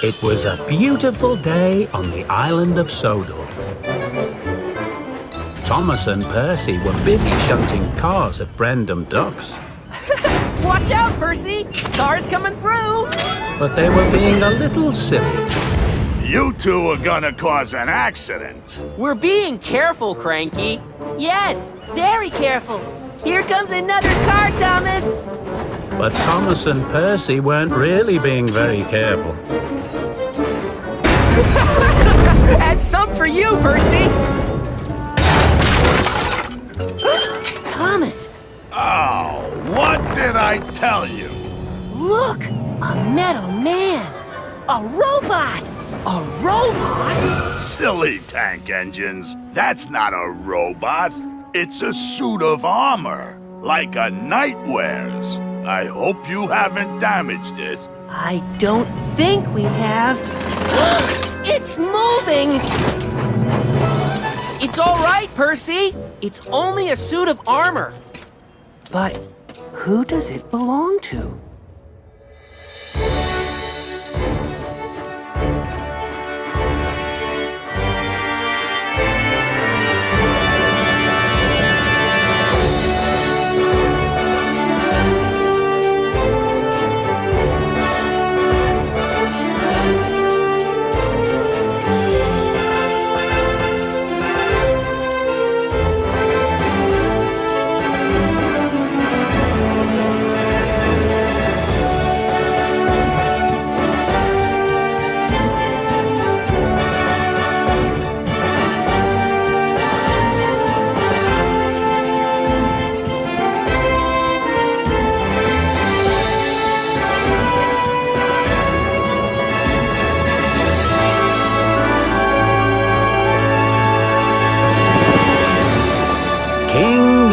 It was a beautiful day on the island of Sodor. Thomas and Percy were busy shunting cars at Brendam Docks. Watch out, Percy! Cars coming through! But they were being a little silly. You two are gonna cause an accident. We're being careful, Cranky. Yes, very careful. Here comes another car, Thomas! But Thomas and Percy weren't really being very careful. And some for you, Percy! Thomas! Oh, what did I tell you? Look! A metal man! A robot! A robot? Silly tank engines. That's not a robot. It's a suit of armor, like a knight wears. I hope you haven't damaged it. I don't think we have. It's moving! It's all right, Percy. It's only a suit of armor. But who does it belong to?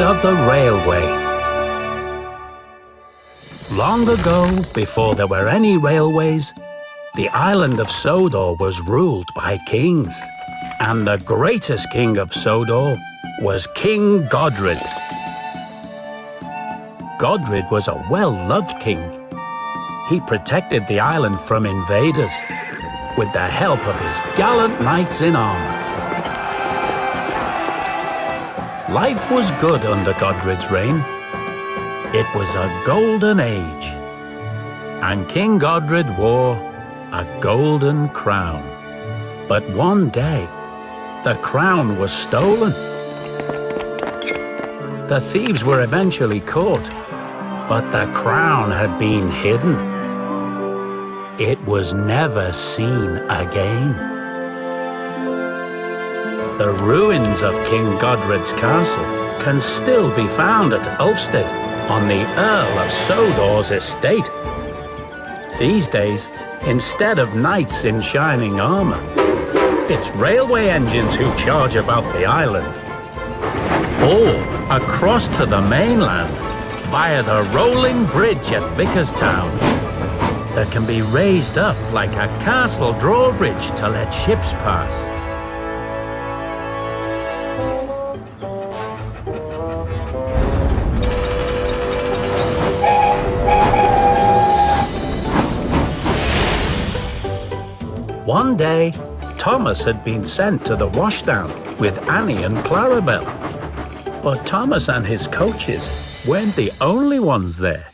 Of the railway. Long ago, before there were any railways, the island of Sodor was ruled by kings. And the greatest king of Sodor was King Godred. Godred was a well-loved king. He protected the island from invaders with the help of his gallant knights in armor. Life was good under Godred's reign. It was a golden age. And King Godred wore a golden crown. But one day, the crown was stolen. The thieves were eventually caught, but the crown had been hidden. It was never seen again. The ruins of King Godred's castle can still be found at Ulfstead on the Earl of Sodor's estate. These days, instead of knights in shining armor, it's railway engines who charge about the island. Or across to the mainland via the rolling bridge at Vickerstown that can be raised up like a castle drawbridge to let ships pass. One day, Thomas had been sent to the washdown with Annie and Clarabel. But Thomas and his coaches weren't the only ones there.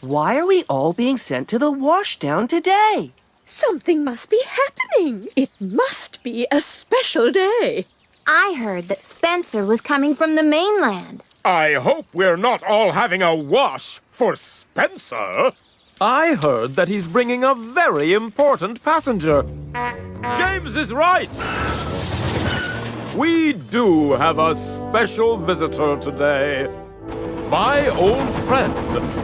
Why are we all being sent to the washdown today? Something must be happening. It must be a special day. I heard that Spencer was coming from the mainland. I hope we're not all having a wash for Spencer. I heard that he's bringing a very important passenger. James is right. We do have a special visitor today. My old friend,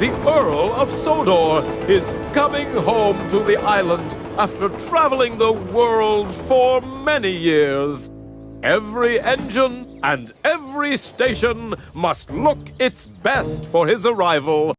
the Earl of Sodor, is coming home to the island after traveling the world for many years. Every engine and every station must look its best for his arrival.